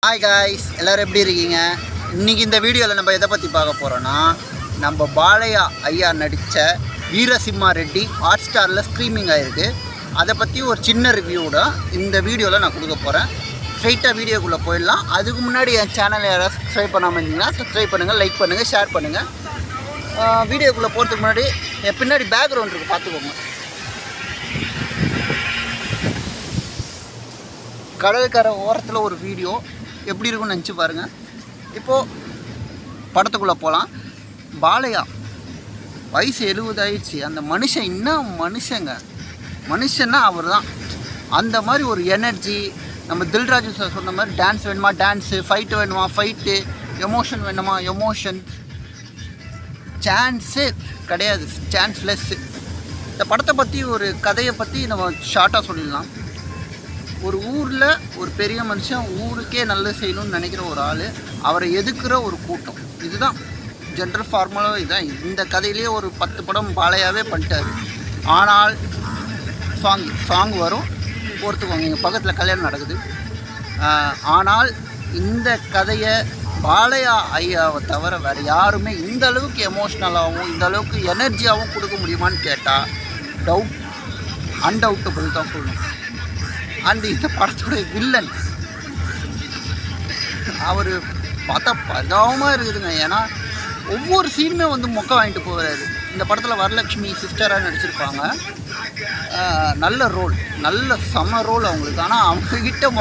Hi guys, எல்லோரும் எப்படி இருக்கீங்க? இன்றைக்கி இந்த வீடியோவில் நம்ம எதை பற்றி பார்க்க போகிறோன்னா, நம்ம பாலையா ஐயா நடித்த வீரசிம்மா ரெட்டி ஹாட் ஸ்டாரில் ஸ்ட்ரீமிங் ஆகிருக்கு. அதை பற்றி ஒரு சின்ன ரிவ்யூவோட இந்த வீடியோவில் நான் கொடுக்க போகிறேன். ஸ்ட்ரைட்டாக வீடியோக்குள்ளே போயிடலாம். அதுக்கு முன்னாடி என் சேனலை யாராவது சப்ஸ்கிரைப் பண்ணாமல் இருந்தீங்கன்னா சப்ஸ்கிரைப் பண்ணுங்கள், லைக் பண்ணுங்கள், ஷேர் பண்ணுங்கள். வீடியோக்குள்ளே போகிறதுக்கு முன்னாடி என் பின்னாடி பேக்ரவுண்ட் இருக்குது, பார்த்துக்கோங்க. கடற்கரை ஓரத்தில் ஒரு வீடியோ எப்படி இருக்குன்னு நினச்சி பாருங்கள். இப்போது படத்துக்குள்ளே போகலாம். பாலையா வயசு 70 ஆயிடுச்சு. அந்த மனுஷன் இன்னும் மனுஷன்னா அவர் தான். அந்த மாதிரி ஒரு எனர்ஜி. நம்ம தில்ராஜு சார் சொன்ன மாதிரி டான்ஸ் வேணுமா டான்ஸு, ஃபைட்டு வேணுமா ஃபைட்டு, எமோஷன் வேணுமா எமோஷன். சான்ஸே கிடையாது, சான்ஸ்லெஸ்ஸு. இந்த படத்தை பற்றி ஒரு கதையை பற்றி நம்ம ஷார்ட்டாக சொல்லிடலாம். ஒரு ஊரில் ஒரு பெரிய மனுஷன் ஊருக்கே நல்லது செய்யணும்னு நினைக்கிற ஒரு ஆள், அவரை எதுக்குற ஒரு கூட்டம். இதுதான் ஜென்ரல் ஃபார்முலாவே. இதுதான். இந்த கதையிலே ஒரு 10 படம் பாலையாவே பண்ணிட்டார். ஆனால் சாங் வரும், பொறுத்துக்கோங்க. எங்கள் பக்கத்தில் கல்யாணம் நடக்குது. ஆனால் இந்த கதையை பாலையா ஐயாவை தவிர வேறு யாருமே இந்த அளவுக்கு எமோஷ்னலாகவும் இந்த அளவுக்கு எனர்ஜியாகவும் கொடுக்க முடியுமான்னு கேட்டால் அன்டவுட்டபிள் தான் சொல்லணும். அண்ட் இந்த படத்தோட வில்லன் அவர் பார்த்தா பரிதாபமாக இருக்குதுங்க. ஏன்னா ஒவ்வொரு சீனுமே மொக்கை வாங்கிட்டு போகிறாரு. இந்த படத்தில் வரலட்சுமி சிஸ்டராக நடிச்சிருப்பாங்க. நல்ல ரோல், நல்ல செம ரோல் அவங்களுக்கு. ஆனால் அவங்ககிட்டயும்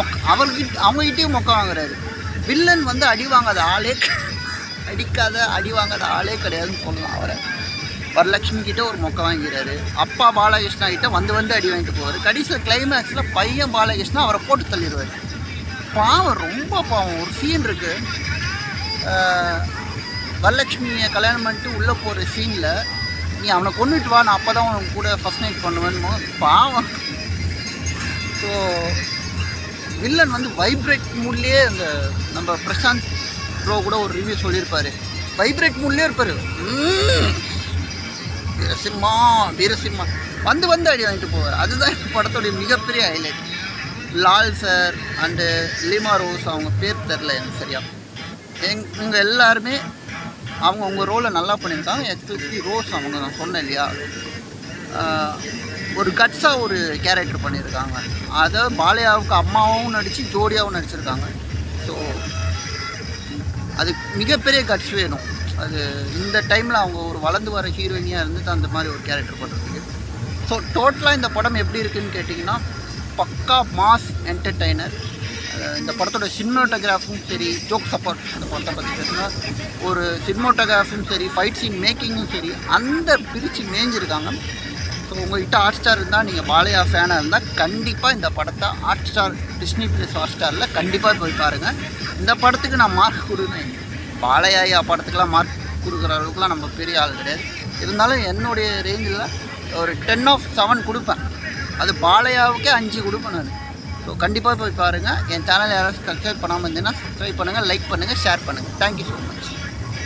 மொக்கை வாங்குறாரு. வில்லன் அடி வாங்காத ஆளே கிடையாதுன்னு சொல்லலாம். அவரை வரலட்சுமி கிட்டே ஒரு மொக்கை வாங்கிறாரு. அப்பா பாலகிருஷ்ணா கிட்டே வந்து அடி வாங்கிட்டு போவார். கடைசியில் கிளைமேக்ஸில் பையன் பாலகிருஷ்ணா அவரை போட்டு தள்ளிடுவார். பாவம், ரொம்ப பாவம். ஒரு சீன் இருக்குது, வரலட்சுமியை கல்யாணம் பண்ணிட்டு உள்ளே போகிற சீனில், நீ அவனை கொண்டுட்டு வா, நான் அப்போ தான் உனக்கு கூட ஃபஸ்ட் நைட் பண்ணுவேன்னு. பாவம். ஸோ வில்லன் வைப்ரேட் மூட்லேயே, அந்த நம்ம பிரசாந்த் ப்ரோ கூட ஒரு ரிவ்யூ சொல்லியிருப்பார், வைப்ரேட் மூட்லேயே இருப்பார். வீரசிம்மா வந்து அடி வாங்கிட்டு போவார். அதுதான் படத்துடைய மிகப்பெரிய highlight. Lal sir and Lima rose, அவங்க பேர் தெரில எனக்கு சரியா. இவங்க எல்லாருமே அவங்க ரோலை நல்லா பண்ணியிருக்காங்க. எஸ்பெஷலி ரோஸ், அவங்க நான் சொன்னேன் இல்லையா, ஒரு கட்ஸாக ஒரு கேரக்டர் பண்ணியிருக்காங்க. அதை பாலையாவுக்கு அம்மாவும் நடித்து ஜோடியாகவும் நடிச்சிருக்காங்க. ஸோ அது மிகப்பெரிய கட்ஸ் வேணும். அது இந்த டைமில் அவங்க ஒரு வளர்ந்து வர ஹீரோயினியாக இருந்துட்டு அந்த மாதிரி ஒரு கேரக்டர் பண்ணுறதுக்கு. ஸோ டோட்டலாக இந்த படம் எப்படி இருக்குதுன்னு கேட்டிங்கன்னா, பக்கா மாஸ் என்டர்டெய்னர். இந்த படத்தோட சினிமோட்டோகிராஃபும் சரி, ஜோக் சப்போர்ட், அந்த படத்தை பற்றி பேசுனா ஒரு சினிமோட்டோகிராஃபும் சரி, ஃபைட் சீன் மேக்கிங்கும் சரி, அந்த பிரித்து மேய்ஞ்சிருக்காங்க. ஸோ உங்கள்கிட்ட ஹாட் ஸ்டார் இருந்தால், நீங்கள் பாலையா ஃபேனாக இருந்தால் கண்டிப்பாக இந்த படத்தை ஹாட் ஸ்டார், டிஸ்னி ப்ளஸ் ஹாட் ஸ்டாரில் கண்டிப்பாக போய் பாருங்கள். இந்த படத்துக்கு நான் மார்க் கொடுக்குறேன். பாலையா படத்துக்கெலாம் மார்க் கொடுக்குற அளவுக்குலாம் நம்ம பெரிய ஆள் கிடையாது. இருந்தாலும் என்னுடைய ரேஞ்சில் ஒரு 10/7 கொடுப்பேன். அது பாலையாவுக்கே 5 கொடுப்பேன் நான். ஸோ கண்டிப்பாக போய் பாருங்கள். என் சேனல் யாராவது சப்ஸ்கிரைப் பண்ணாமல் இருந்தீங்கன்னா சப்ஸ்கிரைப் பண்ணுங்கள், லைக் பண்ணுங்கள், ஷேர் பண்ணுங்கள். Thank you so much.